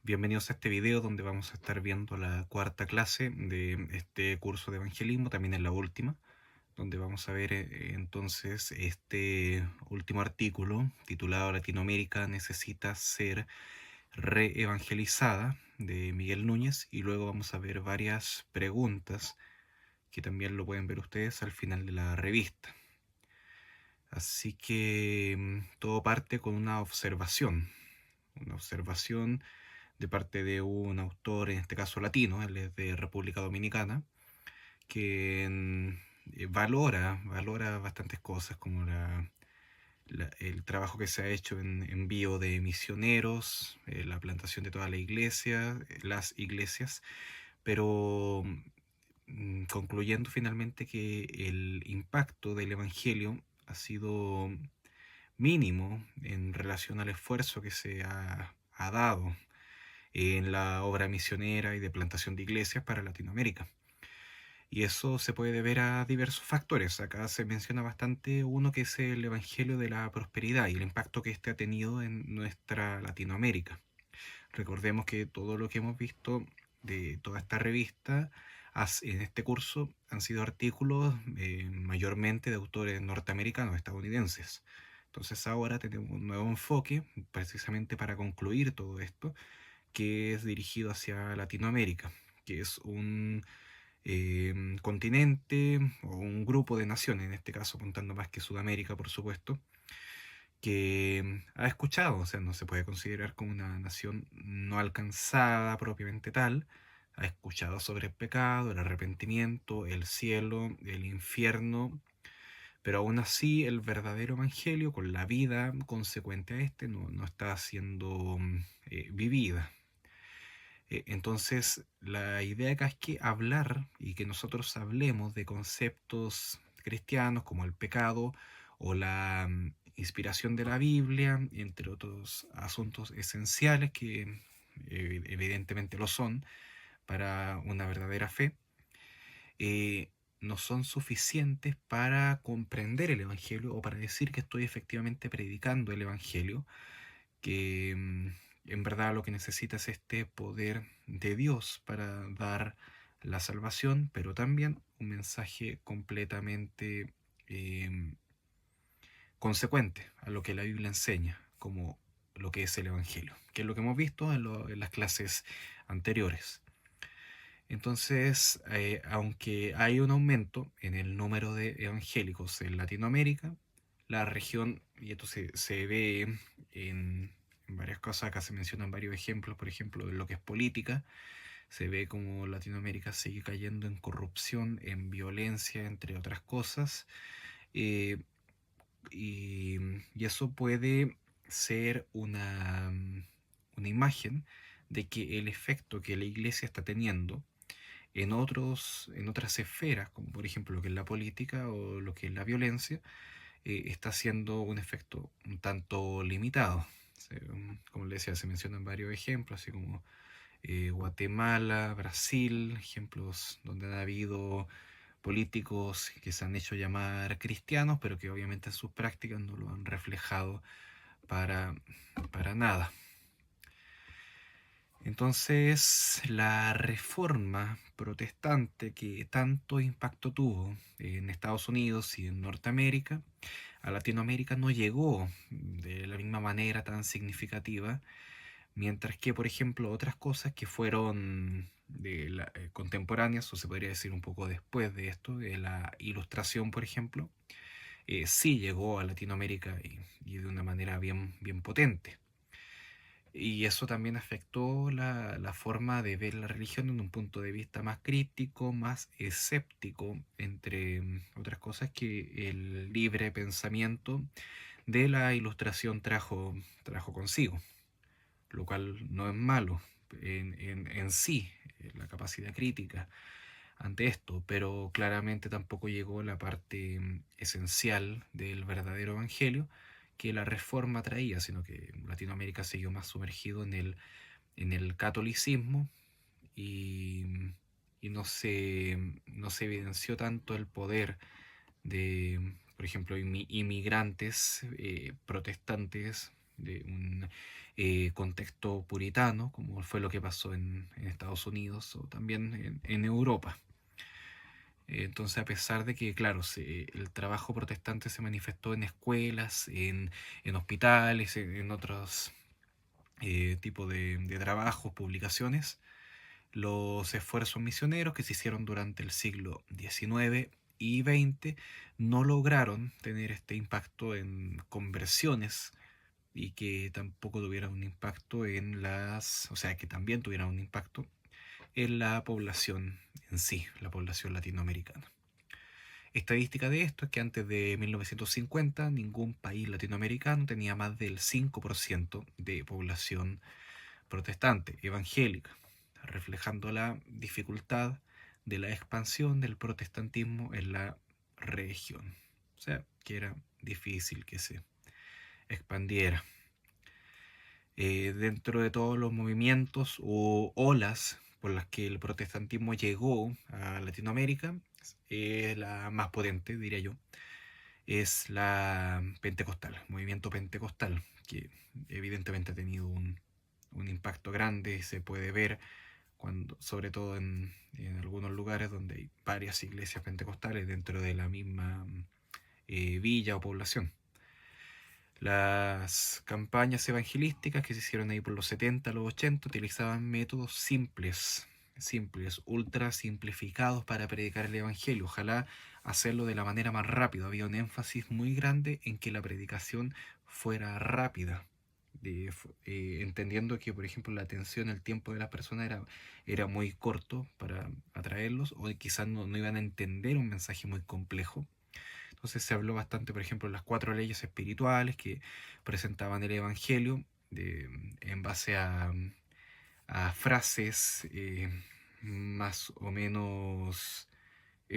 Bienvenidos a este video donde vamos a estar viendo la cuarta clase de este curso de evangelismo, también es la última, donde vamos a ver entonces este último artículo titulado Latinoamérica necesita ser reevangelizada de Miguel Núñez, y luego vamos a ver varias preguntas que también lo pueden ver ustedes al final de la revista. Así que todo parte con una observación de parte de un autor, en este caso latino, él es de República Dominicana, que valora bastantes cosas como el trabajo que se ha hecho en envío de misioneros, la plantación de toda la iglesia, las iglesias, pero concluyendo finalmente que el impacto del Evangelio ha sido mínimo en relación al esfuerzo que se ha dado en la obra misionera y de plantación de iglesias para Latinoamérica. Y eso se puede deber a diversos factores. Acá se menciona bastante uno, que es el Evangelio de la Prosperidad y el impacto que este ha tenido en nuestra Latinoamérica. Recordemos que todo lo que hemos visto de toda esta revista en este curso han sido artículos mayormente de autores norteamericanos, estadounidenses. Entonces ahora tenemos un nuevo enfoque precisamente para concluir todo esto, que es dirigido hacia Latinoamérica, que es un continente o un grupo de naciones, en este caso contando más que Sudamérica, por supuesto, que ha escuchado, o sea, no se puede considerar como una nación no alcanzada propiamente tal, ha escuchado sobre el pecado, el arrepentimiento, el cielo, el infierno, pero aún así el verdadero evangelio, con la vida consecuente a este, no está siendo vivida. Entonces, la idea acá es que hablar y que nosotros hablemos de conceptos cristianos como el pecado o la inspiración de la Biblia, entre otros asuntos esenciales que evidentemente lo son para una verdadera fe, eh, no son suficientes para comprender el Evangelio o para decir que estoy efectivamente predicando el Evangelio, que en verdad lo que necesita es este poder de Dios para dar la salvación, pero también un mensaje completamente em, consecuente a lo que la Biblia enseña, como lo que es el Evangelio, que es lo que hemos visto en las clases anteriores. Entonces, aunque hay un aumento en el número de evangélicos en Latinoamérica, la región, y esto se ve en varias cosas, acá se mencionan varios ejemplos, por ejemplo, de lo que es política, se ve como Latinoamérica sigue cayendo en corrupción, en violencia, entre otras cosas, eh, y eso puede ser una imagen de que el efecto que la iglesia está teniendo en otras esferas, como por ejemplo lo que es la política o lo que es la violencia, está haciendo un efecto un tanto limitado. Como les decía, se mencionan varios ejemplos, así como Guatemala, Brasil, ejemplos donde han habido políticos que se han hecho llamar cristianos, pero que obviamente en sus prácticas no lo han reflejado para, para nada. Entonces, la reforma protestante que tanto impacto tuvo en Estados Unidos y en Norteamérica, a Latinoamérica no llegó de la misma manera tan significativa, mientras que, por ejemplo, otras cosas que fueron contemporáneas, o se podría decir un poco después de esto, de la Ilustración, por ejemplo, sí llegó a Latinoamérica y de una manera bien potente. Y eso también afectó la forma de ver la religión en un punto de vista más crítico, más escéptico, entre otras cosas que el libre pensamiento de la Ilustración trajo consigo, lo cual no es malo en sí, la capacidad crítica ante esto, pero claramente tampoco llegó la parte esencial del verdadero evangelio que la reforma traía, sino que Latinoamérica siguió más sumergido en el catolicismo, y, y no se evidenció tanto el poder de, por ejemplo, inmigrantes protestantes de un contexto puritano, como fue lo que pasó en Estados Unidos o también en Europa. Entonces, a pesar de que, claro, el trabajo protestante se manifestó en escuelas, en hospitales, en otros tipos de trabajos, publicaciones, los esfuerzos misioneros que se hicieron durante el siglo XIX y XX no lograron tener este impacto en conversiones y que tampoco tuvieran un impacto en o sea, que también tuvieran un impacto en la población en sí, la población latinoamericana. Estadística de esto es que antes de 1950 ningún país latinoamericano tenía más del 5% de población protestante, evangélica, reflejando la dificultad de la expansión del protestantismo en la región. O sea, que era difícil que se expandiera. Dentro de todos los movimientos o olas por las que el protestantismo llegó a Latinoamérica, la más potente, diría yo, es la pentecostal, movimiento pentecostal, que evidentemente ha tenido un impacto grande, se puede ver sobre todo en algunos lugares donde hay varias iglesias pentecostales dentro de la misma villa o población. Las campañas evangelísticas que se hicieron ahí por los 70, los 80, utilizaban métodos simples, ultra simplificados para predicar el evangelio. Ojalá hacerlo de la manera más rápida. Había un énfasis muy grande en que la predicación fuera rápida. Entendiendo que, por ejemplo, la atención, el tiempo de las personas era muy corto para atraerlos, o quizás no iban a entender un mensaje muy complejo. Entonces se habló bastante, por ejemplo, de las 4 leyes espirituales que presentaban el Evangelio en base a frases más o menos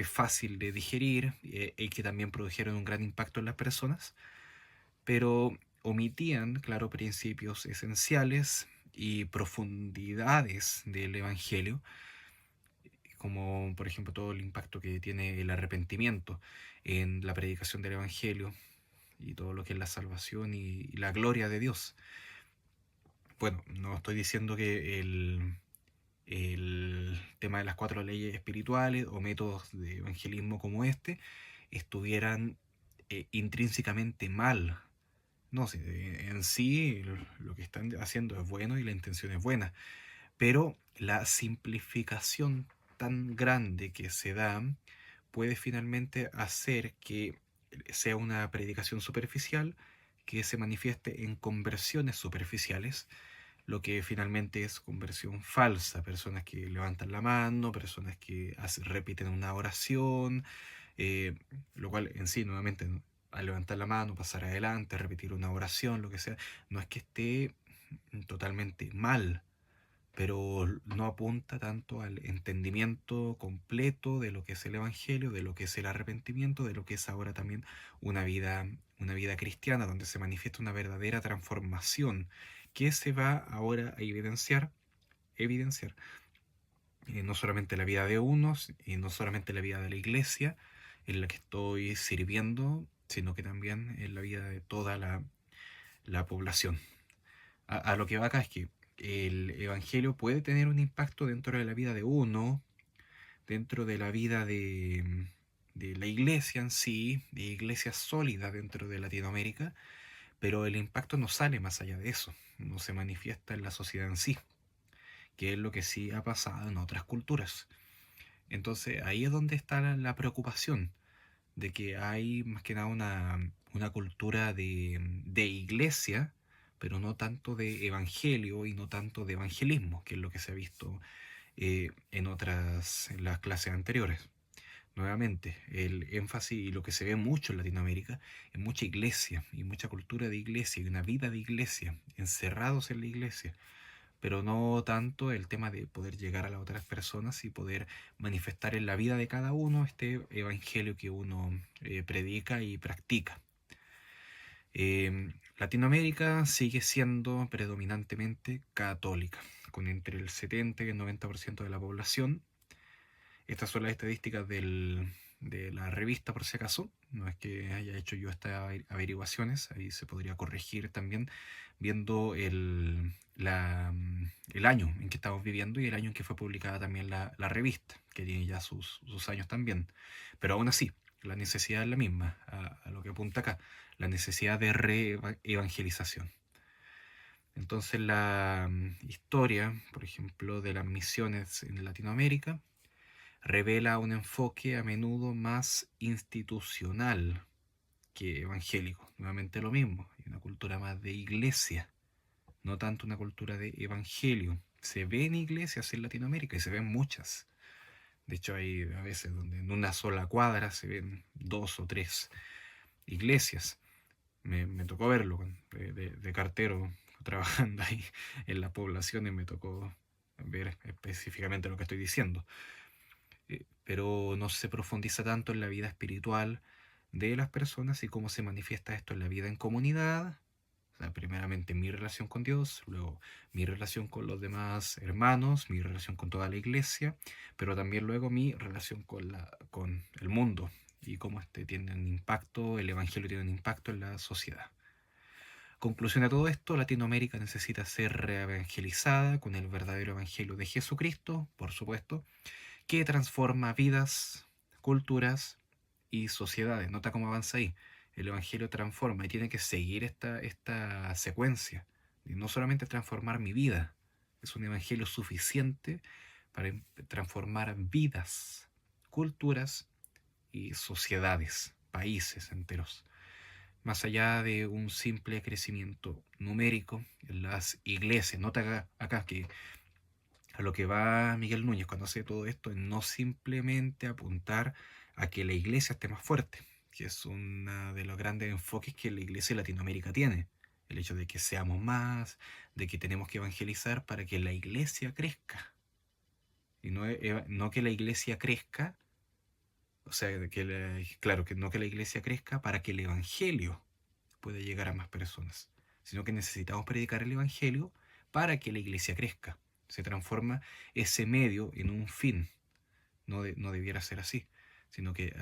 fácil de digerir y que también produjeron un gran impacto en las personas, pero omitían, claro, principios esenciales y profundidades del Evangelio, como por ejemplo todo el impacto que tiene el arrepentimiento en la predicación del Evangelio y todo lo que es la salvación y la gloria de Dios. Bueno, no estoy diciendo que el tema de las 4 leyes espirituales o métodos de evangelismo como este estuvieran intrínsecamente mal. No, sí, en sí lo que están haciendo es bueno y la intención es buena, pero la simplificación tan grande que se da puede finalmente hacer que sea una predicación superficial que se manifieste en conversiones superficiales, lo que finalmente es conversión falsa, personas que levantan la mano, personas que repiten una oración, eh, lo cual en sí, nuevamente, ¿no? Al levantar la mano, pasar adelante, repetir una oración, lo que sea, no es que esté totalmente mal, pero no apunta tanto al entendimiento completo de lo que es el Evangelio, de lo que es el arrepentimiento, de lo que es ahora también una vida cristiana, donde se manifiesta una verdadera transformación que se va ahora a evidenciar no solamente la vida de unos y no solamente la vida de la iglesia en la que estoy sirviendo, sino que también en la vida de toda la población. A lo que va acá es que el Evangelio puede tener un impacto dentro de la vida de uno, dentro de la vida de la iglesia en sí, de iglesias sólidas dentro de Latinoamérica, pero el impacto no sale más allá de eso, no se manifiesta en la sociedad en sí, que es lo que sí ha pasado en otras culturas. Entonces ahí es donde está la preocupación, de que hay más que nada una cultura de iglesia, pero no tanto de evangelio y no tanto de evangelismo, que es lo que se ha visto en las clases anteriores. Nuevamente, el énfasis y lo que se ve mucho en Latinoamérica es mucha iglesia y mucha cultura de iglesia y una vida de iglesia, encerrados en la iglesia, pero no tanto el tema de poder llegar a las otras personas y poder manifestar en la vida de cada uno este evangelio que uno predica y practica. Latinoamérica sigue siendo predominantemente católica, con entre el 70 y el 90% de la población. Estas son las estadísticas de la revista, por si acaso. No es que haya hecho yo estas averiguaciones, ahí se podría corregir también viendo el año en que estamos viviendo y el año en que fue publicada también la revista, que tiene ya sus años también. Pero aún así, la necesidad es la misma, a lo que apunta acá, la necesidad de re-evangelización. Entonces la historia, por ejemplo, de las misiones en Latinoamérica, revela un enfoque a menudo más institucional que evangélico. Nuevamente lo mismo, hay una cultura más de iglesia, no tanto una cultura de evangelio. Se ven iglesias en Latinoamérica y se ven muchas. De hecho, hay a veces donde en una sola cuadra se ven 2 o 3 iglesias. Me tocó verlo de cartero, trabajando ahí en las poblaciones, me tocó ver específicamente lo que estoy diciendo. Pero no se profundiza tanto en la vida espiritual de las personas y cómo se manifiesta esto en la vida en comunidad. O sea, primeramente mi relación con Dios, luego mi relación con los demás hermanos, mi relación con toda la iglesia, pero también luego mi relación con el mundo y cómo este tiene un impacto, el evangelio tiene un impacto en la sociedad. Conclusión de todo esto, Latinoamérica necesita ser reevangelizada con el verdadero evangelio de Jesucristo, por supuesto, que transforma vidas, culturas y sociedades. Nota cómo avanza ahí. El Evangelio transforma y tiene que seguir esta secuencia. Y no solamente transformar mi vida, es un Evangelio suficiente para transformar vidas, culturas y sociedades, países enteros. Más allá de un simple crecimiento numérico en las iglesias. Nota acá que a lo que va Miguel Núñez cuando hace todo esto es no simplemente apuntar a que la iglesia esté más fuerte, que es uno de los grandes enfoques que la iglesia de Latinoamérica tiene. El hecho de que seamos más, de que tenemos que evangelizar para que la iglesia crezca. Y no que la iglesia crezca, o sea, claro, que no que la iglesia crezca para que el evangelio pueda llegar a más personas, sino que necesitamos predicar el evangelio para que la iglesia crezca. Se transforma ese medio en un fin. No debiera ser así, sino que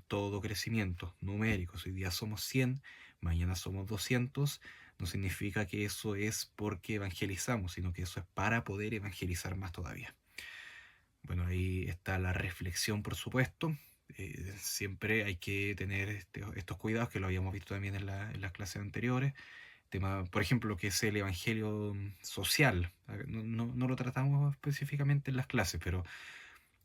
todo crecimiento numérico, si hoy día somos 100, mañana somos 200, no significa que eso es porque evangelizamos, sino que eso es para poder evangelizar más todavía. Bueno, ahí está la reflexión, por supuesto. Siempre hay que tener estos cuidados que lo habíamos visto también en las clases anteriores. Tema, por ejemplo, lo que es el evangelio social. No lo tratamos específicamente en las clases, pero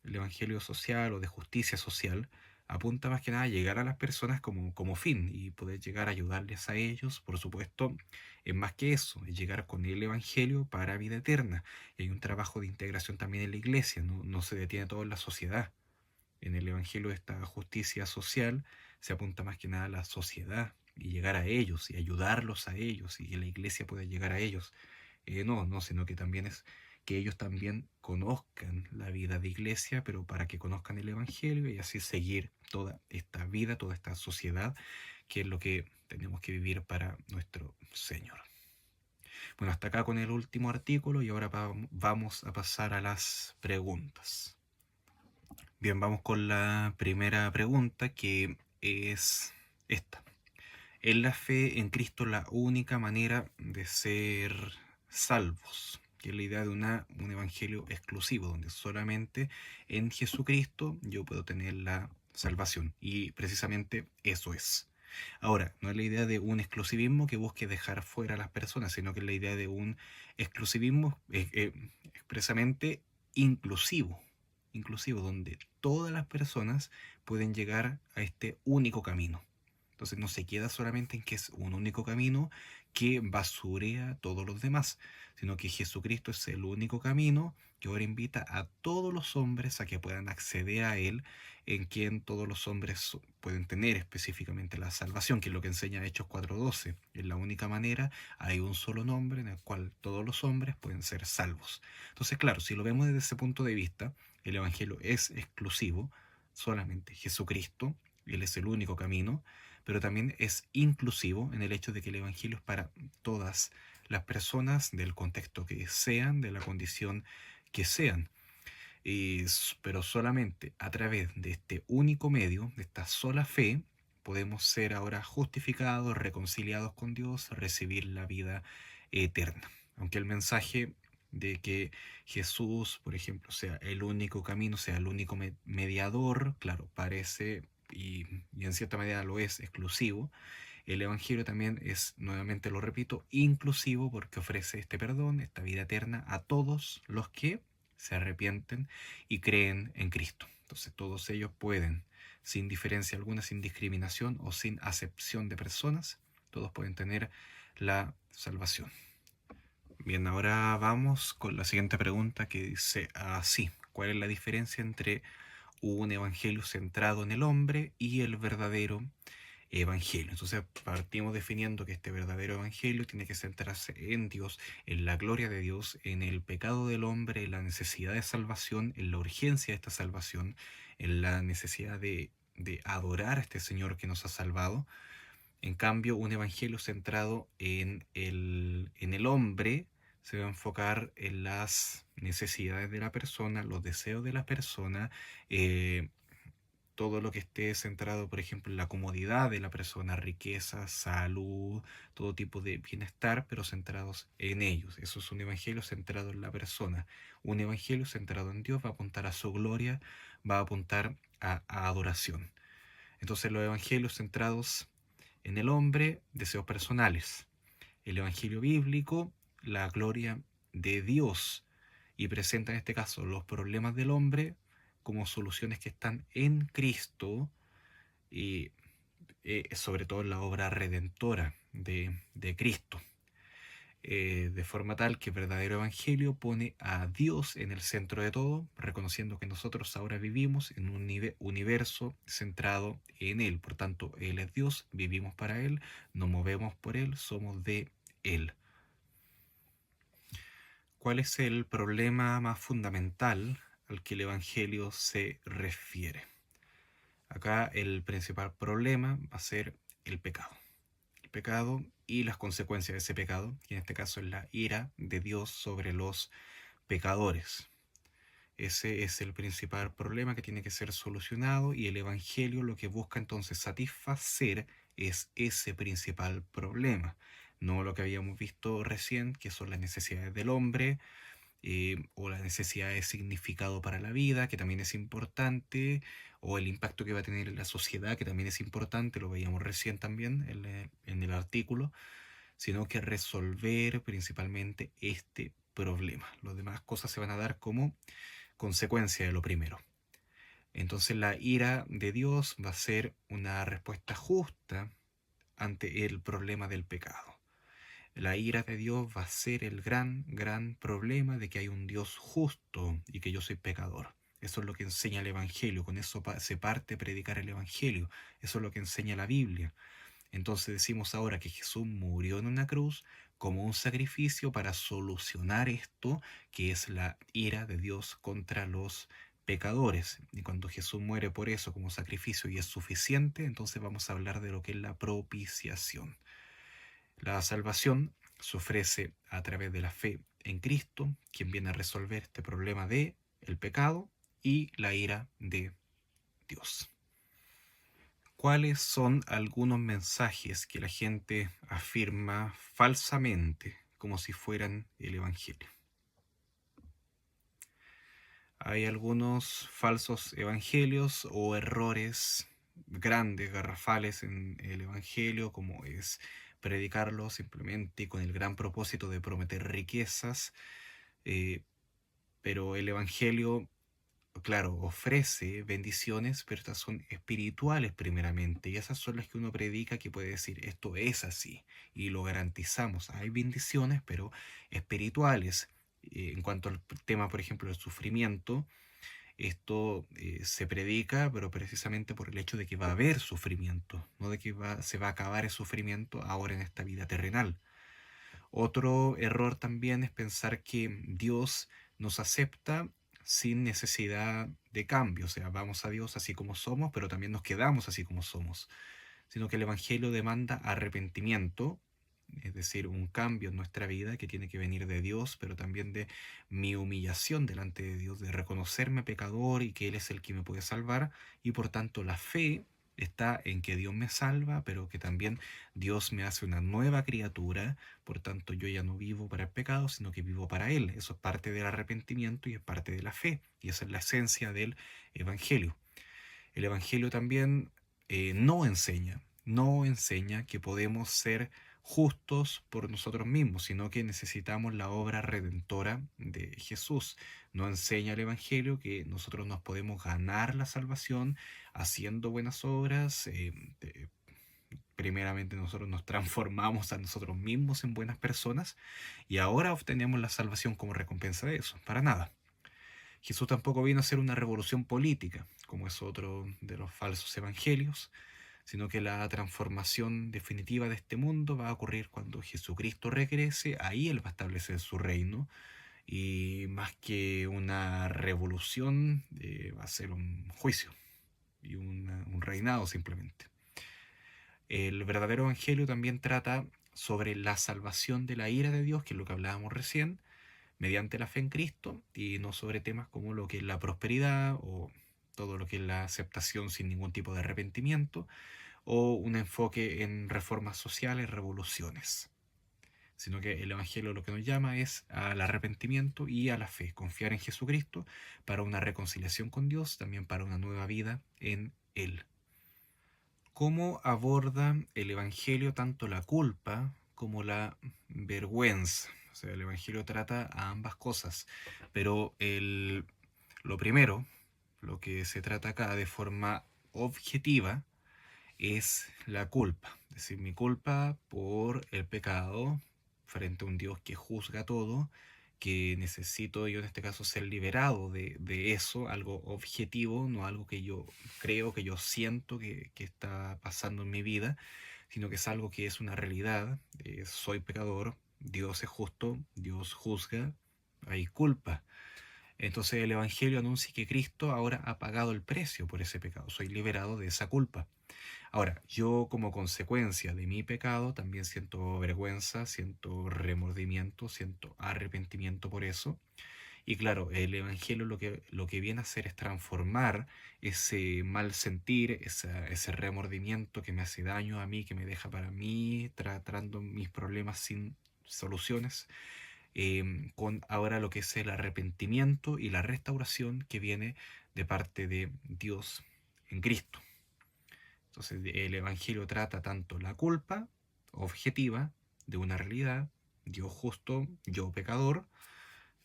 el evangelio social o de justicia social apunta más que nada a llegar a las personas como fin y poder llegar a ayudarles a ellos. Por supuesto, es más que eso, es llegar con el evangelio para vida eterna. Y hay un trabajo de integración también en la iglesia, no se detiene todo en la sociedad. En el evangelio de esta justicia social se apunta más que nada a la sociedad y llegar a ellos y ayudarlos a ellos y que la iglesia pueda llegar a ellos. No, sino que también es que ellos también conozcan la vida de iglesia, pero para que conozcan el Evangelio y así seguir toda esta vida, toda esta sociedad, que es lo que tenemos que vivir para nuestro Señor. Bueno, hasta acá con el último artículo y ahora vamos a pasar a las preguntas. Bien, vamos con la primera pregunta que es esta. ¿Es la fe en Cristo la única manera de ser salvos? Que es la idea de un evangelio exclusivo, donde solamente en Jesucristo yo puedo tener la salvación. Y precisamente eso es. Ahora, no es la idea de un exclusivismo que busque dejar fuera a las personas, sino que es la idea de un exclusivismo expresamente inclusivo, inclusivo, donde todas las personas pueden llegar a este único camino. Entonces no se queda solamente en que es un único camino que basurea todos los demás, sino que Jesucristo es el único camino que ahora invita a todos los hombres a que puedan acceder a Él, en quien todos los hombres pueden tener específicamente la salvación, que es lo que enseña Hechos 4:12. Es la única manera, hay un solo nombre en el cual todos los hombres pueden ser salvos. Entonces, claro, si lo vemos desde ese punto de vista, el Evangelio es exclusivo, solamente Jesucristo, Él es el único camino, pero también es inclusivo en el hecho de que el Evangelio es para todas las personas del contexto que sean, de la condición que sean. Pero solamente a través de este único medio, de esta sola fe, podemos ser ahora justificados, reconciliados con Dios, recibir la vida eterna. Aunque el mensaje de que Jesús, por ejemplo, sea el único camino, sea el único mediador, claro, parece y en cierta medida lo es exclusivo. El Evangelio también es, nuevamente lo repito, inclusivo porque ofrece este perdón, esta vida eterna a todos los que se arrepienten y creen en Cristo. Entonces todos ellos pueden, sin diferencia alguna, sin discriminación o sin acepción de personas, todos pueden tener la salvación. Bien, ahora vamos con la siguiente pregunta que dice así: ¿cuál es la diferencia entre un evangelio centrado en el hombre y el verdadero evangelio? Entonces partimos definiendo que este verdadero evangelio tiene que centrarse en Dios, en la gloria de Dios, en el pecado del hombre, en la necesidad de salvación, en la urgencia de esta salvación, en la necesidad de adorar a este Señor que nos ha salvado. En cambio, un evangelio centrado en el hombre se va a enfocar en las necesidades de la persona, los deseos de la persona, eh, todo lo que esté centrado, por ejemplo, en la comodidad de la persona, riqueza, salud, todo tipo de bienestar, pero centrados en ellos. Eso es un evangelio centrado en la persona. Un evangelio centrado en Dios va a apuntar a su gloria, va a apuntar a adoración. Entonces los evangelios centrados en el hombre, deseos personales. El evangelio bíblico, la gloria de Dios, y presenta en este caso los problemas del hombre como soluciones que están en Cristo y sobre todo en la obra redentora de Cristo. De forma tal que el verdadero evangelio pone a Dios en el centro de todo, reconociendo que nosotros ahora vivimos en un universo centrado en Él. Por tanto, Él es Dios, vivimos para Él, nos movemos por Él, somos de Él. ¿Cuál es el problema más fundamental al que el evangelio se refiere? Acá el principal problema va a ser el pecado. El pecado y las consecuencias de ese pecado, que en este caso es la ira de Dios sobre los pecadores. Ese es el principal problema que tiene que ser solucionado, y el Evangelio lo que busca entonces satisfacer es ese principal problema, no lo que habíamos visto recién, que son las necesidades del hombre, o la necesidad de significado para la vida, que también es importante, o el impacto que va a tener en la sociedad, que también es importante, lo veíamos recién también en el artículo, sino que resolver principalmente este problema. Las demás cosas se van a dar como consecuencia de lo primero. Entonces la ira de Dios va a ser una respuesta justa ante el problema del pecado. La ira de Dios va a ser el gran problema de que hay un Dios justo y que yo soy pecador. Eso es lo que enseña el Evangelio, con eso se parte a predicar el Evangelio, eso es lo que enseña la Biblia. Entonces decimos ahora que Jesús murió en una cruz como un sacrificio para solucionar esto, que es la ira de Dios contra los pecadores. Y cuando Jesús muere por eso como sacrificio y es suficiente, entonces vamos a hablar de lo que es la propiciación. La salvación se ofrece a través de la fe en Cristo, quien viene a resolver este problema de el pecado y la ira de Dios. ¿Cuáles son algunos mensajes que la gente afirma falsamente como si fueran el Evangelio? Hay algunos falsos evangelios o errores grandes, garrafales en el Evangelio, como es predicarlo simplemente con el gran propósito de prometer riquezas, eh, pero el Evangelio, claro, ofrece bendiciones, pero estas son espirituales primeramente, y esas son las que uno predica, que puede decir, esto es así, y lo garantizamos. Hay bendiciones, pero espirituales. En cuanto al tema, por ejemplo, del sufrimiento, esto se predica, pero precisamente por el hecho de que va a haber sufrimiento, no de que se va a acabar el sufrimiento ahora en esta vida terrenal. Otro error también es pensar que Dios nos acepta sin necesidad de cambio, o sea, vamos a Dios así como somos, pero también nos quedamos así como somos, sino que el Evangelio demanda arrepentimiento es decir, un cambio en nuestra vida que tiene que venir de Dios, pero también de mi humillación delante de Dios, de reconocerme pecador y que Él es el que me puede salvar, y por tanto la fe está en que Dios me salva, pero que también Dios me hace una nueva criatura, por tanto yo ya no vivo para el pecado, sino que vivo para Él. Eso es parte del arrepentimiento y es parte de la fe, y esa es la esencia del Evangelio. El Evangelio también no enseña que podemos ser justos por nosotros mismos, sino que necesitamos la obra redentora de Jesús. No enseña el Evangelio que nosotros nos podemos ganar la salvación haciendo buenas obras. Primeramente nosotros nos transformamos a nosotros mismos en buenas personas y ahora obtenemos la salvación como recompensa de eso. Para nada. Jesús tampoco vino a hacer una revolución política, como es otro de los falsos evangelios, sino que la transformación definitiva de este mundo va a ocurrir cuando Jesucristo regrese, ahí Él va a establecer su reino, y más que una revolución, va a ser un juicio y un reinado simplemente. El verdadero evangelio también trata sobre la salvación de la ira de Dios, que es lo que hablábamos recién, mediante la fe en Cristo, y no sobre temas como lo que es la prosperidad o todo lo que es la aceptación sin ningún tipo de arrepentimiento, o un enfoque en reformas sociales, revoluciones, sino que el Evangelio lo que nos llama es al arrepentimiento y a la fe, confiar en Jesucristo para una reconciliación con Dios, también para una nueva vida en Él. ¿Cómo aborda el Evangelio tanto la culpa como la vergüenza? O sea, el Evangelio trata a ambas cosas, pero lo primero, lo que se trata acá de forma objetiva, es la culpa. Es decir, mi culpa por el pecado frente a un Dios que juzga todo, que necesito yo en este caso ser liberado de eso, algo objetivo, no algo que yo creo, que yo siento que está pasando en mi vida, sino que es algo que es una realidad. Soy pecador, Dios es justo, Dios juzga, hay culpa. Entonces el Evangelio anuncia que Cristo ahora ha pagado el precio por ese pecado, soy liberado de esa culpa. Ahora, yo como consecuencia de mi pecado también siento vergüenza, siento remordimiento, siento arrepentimiento por eso. Y claro, el Evangelio lo que viene a hacer es transformar ese mal sentir, ese remordimiento que me hace daño a mí, que me deja para mí, tratando mis problemas sin soluciones, con ahora lo que es el arrepentimiento y la restauración que viene de parte de Dios en Cristo. Entonces el Evangelio trata tanto la culpa objetiva de una realidad, Dios justo, yo pecador,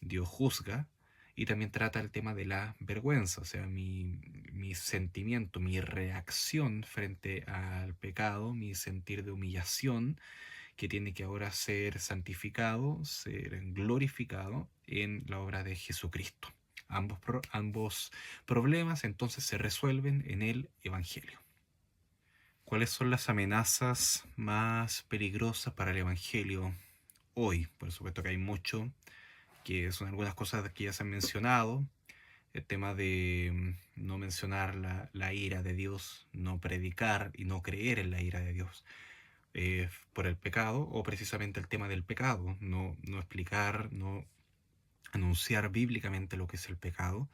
Dios juzga, y también trata el tema de la vergüenza, o sea, mi sentimiento, mi reacción frente al pecado, mi sentir de humillación, que tiene que ahora ser santificado, ser glorificado en la obra de Jesucristo. Ambos problemas entonces se resuelven en el Evangelio. ¿Cuáles son las amenazas más peligrosas para el Evangelio hoy? Por supuesto que hay mucho, que son algunas cosas que ya se han mencionado. El tema de no mencionar la ira de Dios, no predicar y no creer en la ira de Dios por el pecado, o precisamente el tema del pecado, no explicar, no anunciar bíblicamente lo que es el pecado,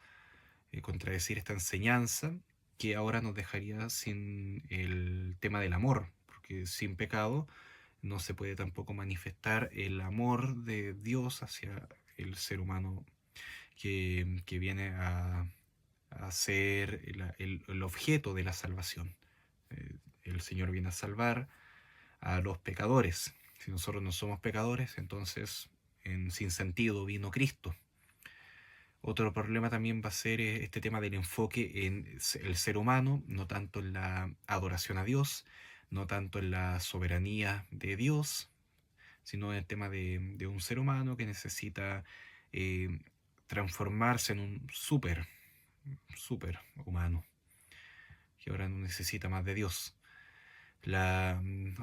contradecir esta enseñanza que ahora nos dejaría sin el tema del amor, porque sin pecado no se puede tampoco manifestar el amor de Dios hacia el ser humano que viene a ser el objeto de la salvación. El Señor viene a salvar a los pecadores. Si nosotros no somos pecadores, entonces en sin sentido vino Cristo. Otro problema también va a ser este tema del enfoque en el ser humano, no tanto en la adoración a Dios, no tanto en la soberanía de Dios, sino en el tema de un ser humano que necesita eh, transformarse en un super humano, que ahora no necesita más de Dios.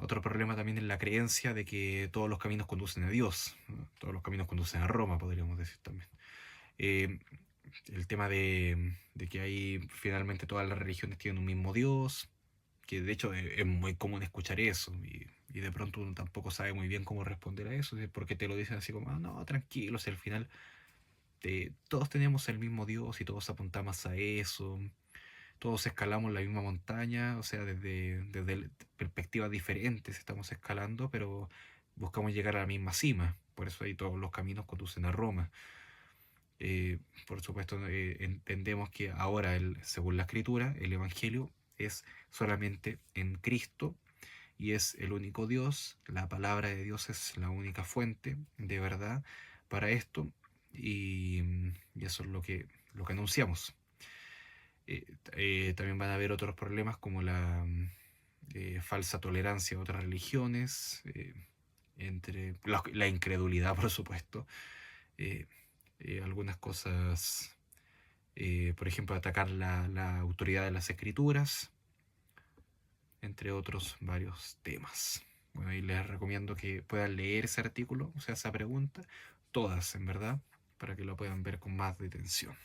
Otro problema también es la creencia de que todos los caminos conducen a Dios, ¿no? Todos los caminos conducen a Roma, podríamos decir también. Eh, el tema de que ahí finalmente todas las religiones tienen un mismo Dios, que de hecho es muy común escuchar eso, y de pronto uno tampoco sabe muy bien cómo responder a eso, porque te lo dicen así como, ah, no, tranquilo, si al final todos tenemos el mismo Dios y todos apuntamos a eso, todos escalamos la misma montaña, o sea, desde perspectivas diferentes estamos escalando, pero buscamos llegar a la misma cima, por eso ahí todos los caminos conducen a Roma. Por supuesto, entendemos que ahora, según la Escritura, el Evangelio es solamente en Cristo y es el único Dios, la palabra de Dios es la única fuente de verdad para esto, y eso es lo que anunciamos. También van a haber otros problemas como la falsa tolerancia a otras religiones, entre la incredulidad, por supuesto, eh, algunas cosas, por ejemplo, atacar la autoridad de las escrituras, entre otros varios temas. Bueno, y les recomiendo que puedan leer ese artículo, o sea, esa pregunta, todas en verdad, para que lo puedan ver con más detención.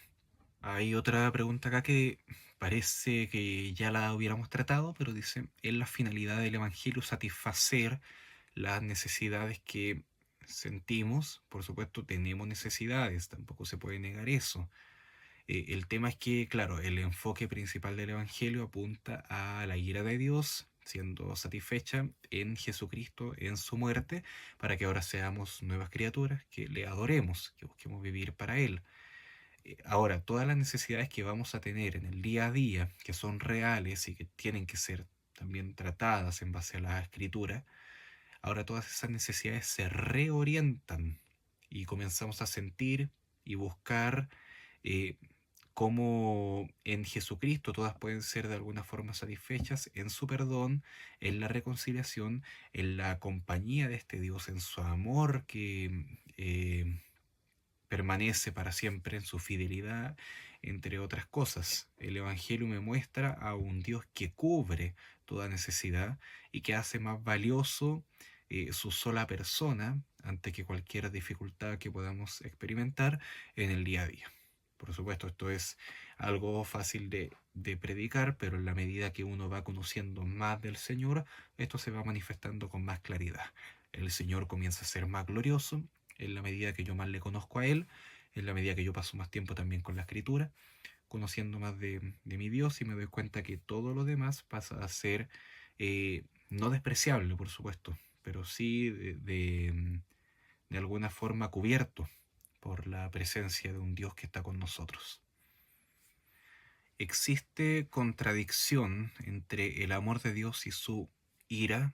Hay otra pregunta acá que parece que ya la hubiéramos tratado, pero dice, ¿es la finalidad del Evangelio satisfacer las necesidades que sentimos? Por supuesto, tenemos necesidades, tampoco se puede negar eso. El tema es que, claro, el enfoque principal del Evangelio apunta a la ira de Dios siendo satisfecha en Jesucristo, en su muerte, para que ahora seamos nuevas criaturas, que le adoremos, que busquemos vivir para Él. Ahora, todas las necesidades que vamos a tener en el día a día, que son reales y que tienen que ser también tratadas en base a la Escritura, ahora todas esas necesidades se reorientan y comenzamos a sentir y buscar eh, cómo en Jesucristo todas pueden ser de alguna forma satisfechas en su perdón, en la reconciliación, en la compañía de este Dios, en su amor que permanece para siempre, en su fidelidad, entre otras cosas. El Evangelio me muestra a un Dios que cubre toda necesidad y que hace más valioso su sola persona ante que cualquier dificultad que podamos experimentar en el día a día. Por supuesto, esto es algo fácil de predicar, pero en la medida que uno va conociendo más del Señor, esto se va manifestando con más claridad. El Señor comienza a ser más glorioso en la medida que yo más le conozco a Él, en la medida que yo paso más tiempo también con la Escritura, conociendo más de mi Dios, y me doy cuenta que todo lo demás pasa a ser no despreciable, por supuesto, pero sí de alguna forma cubierto por la presencia de un Dios que está con nosotros. ¿Existe contradicción entre el amor de Dios y su ira?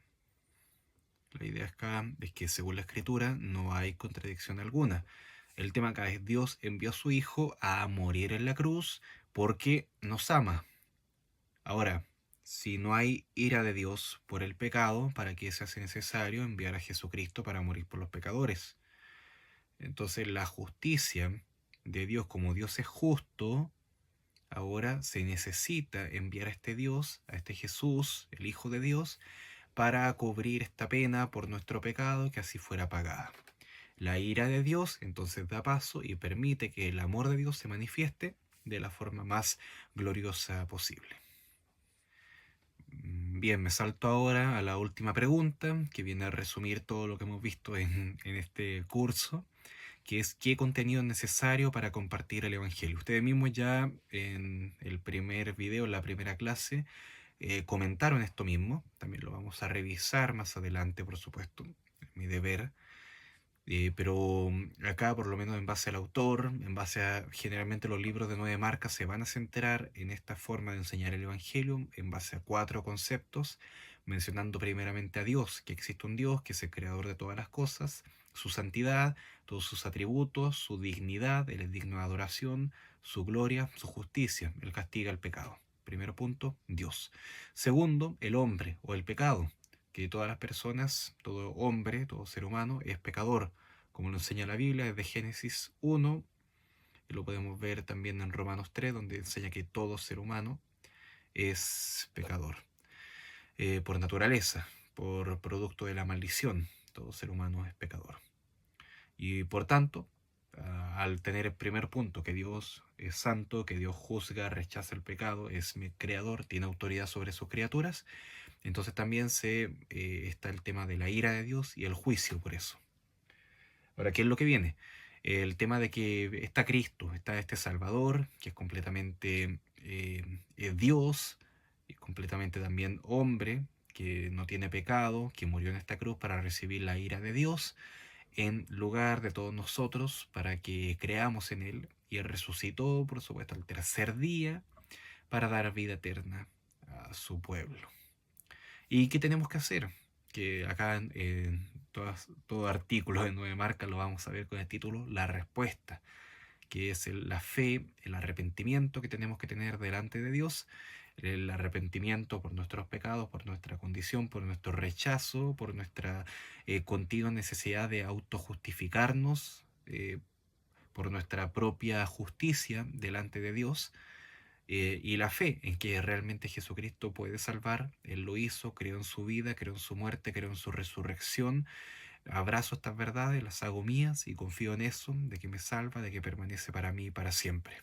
La idea acá es que según la Escritura no hay contradicción alguna. El tema acá es Dios envió a su Hijo a morir en la cruz porque nos ama. Ahora, si no hay ira de Dios por el pecado, ¿para qué se hace necesario enviar a Jesucristo para morir por los pecadores? Entonces la justicia de Dios, como Dios es justo, ahora se necesita enviar a este Dios, a este Jesús, el Hijo de Dios, para cubrir esta pena por nuestro pecado, que así fuera pagada. La ira de Dios entonces da paso y permite que el amor de Dios se manifieste de la forma más gloriosa posible. Bien, me salto ahora a la última pregunta, que viene a resumir todo lo que hemos visto en este curso, que es qué contenido es necesario para compartir el Evangelio. Ustedes mismos ya en el primer video, en la primera clase, comentaron esto mismo. También lo vamos a revisar más adelante, por supuesto, es mi deber. Pero acá, por lo menos en base al autor, en base a generalmente los libros de 9 marcas, se van a centrar en esta forma de enseñar el Evangelio en base a 4 conceptos, mencionando primeramente a Dios, que existe un Dios que es el creador de todas las cosas, su santidad, todos sus atributos, su dignidad, Él es digno de adoración, su gloria, su justicia, Él castiga el pecado. Primero punto, Dios. Segundo, el hombre o el pecado, que todas las personas, todo hombre, todo ser humano es pecador, como lo enseña la Biblia desde Génesis 1, y lo podemos ver también en Romanos 3, donde enseña que todo ser humano es pecador, por naturaleza, por producto de la maldición, todo ser humano es pecador. Y por tanto, al tener el primer punto, que Dios es santo, que Dios juzga, rechaza el pecado, es mi creador, tiene autoridad sobre sus criaturas, entonces también está el tema de la ira de Dios y el juicio por eso. Ahora, ¿qué es lo que viene? El tema de que está Cristo, está este Salvador, que es completamente Dios, y completamente también hombre, que no tiene pecado, que murió en esta cruz para recibir la ira de Dios en lugar de todos nosotros, para que creamos en Él. Y Él resucitó, por supuesto, al tercer día para dar vida eterna a su pueblo. ¿Y qué tenemos que hacer? Que acá en todo artículo de 9 marcas lo vamos a ver con el título La Respuesta, que es la fe, el arrepentimiento que tenemos que tener delante de Dios, el arrepentimiento por nuestros pecados, por nuestra condición, por nuestro rechazo, por nuestra continua necesidad de autojustificarnos, por nuestra propia justicia delante de Dios, y la fe en que realmente Jesucristo puede salvar. Él lo hizo, creó en su vida, creó en su muerte, creó en su resurrección. Abrazo estas verdades, las hago mías y confío en eso, de que me salva, de que permanece para mí para siempre.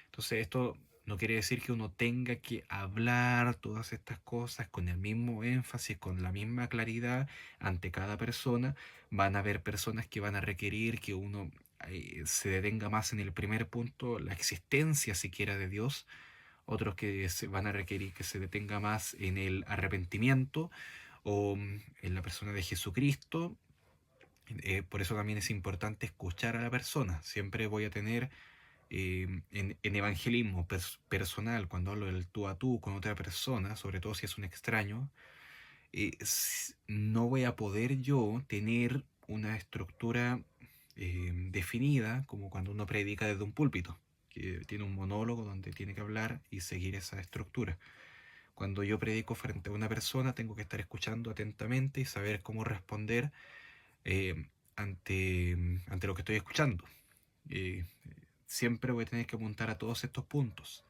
Entonces esto no quiere decir que uno tenga que hablar todas estas cosas con el mismo énfasis, con la misma claridad ante cada persona. Van a haber personas que van a requerir que uno se detenga más en el primer punto, la existencia siquiera de Dios. Otros que se van a requerir que se detenga más en el arrepentimiento o en la persona de Jesucristo. Por eso también es importante escuchar a la persona. Siempre voy a tener en evangelismo personal, cuando hablo del tú a tú con otra persona, sobre todo si es un extraño, no voy a poder yo tener una estructura definida como cuando uno predica desde un púlpito, que tiene un monólogo donde tiene que hablar y seguir esa estructura. Cuando yo predico frente a una persona, tengo que estar escuchando atentamente y saber cómo responder ante lo que estoy escuchando. Eh, Siempre voy a tener que apuntar a todos estos puntos,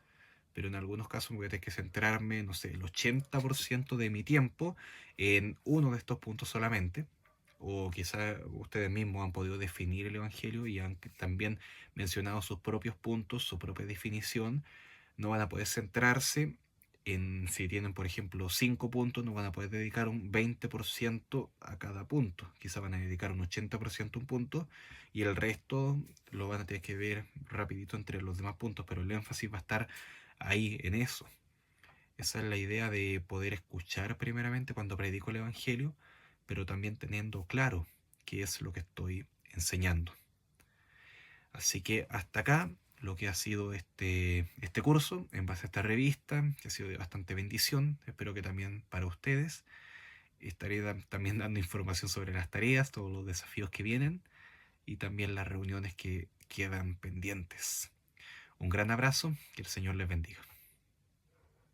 pero en algunos casos voy a tener que centrarme, no sé, el 80% de mi tiempo en uno de estos puntos solamente. O quizá ustedes mismos han podido definir el Evangelio y han también mencionado sus propios puntos, su propia definición. No van a poder centrarse en, si tienen, por ejemplo, 5 puntos, no van a poder dedicar un 20% a cada punto. Quizá van a dedicar un 80% a un punto y el resto lo van a tener que ver rapidito entre los demás puntos, pero el énfasis va a estar ahí en eso. Esa es la idea de poder escuchar primeramente cuando predico el Evangelio, pero también teniendo claro qué es lo que estoy enseñando. Así que hasta acá lo que ha sido este curso en base a esta revista, que ha sido de bastante bendición. Espero que también para ustedes. Estaré también dando información sobre las tareas, todos los desafíos que vienen y también las reuniones que quedan pendientes. Un gran abrazo, que el Señor les bendiga.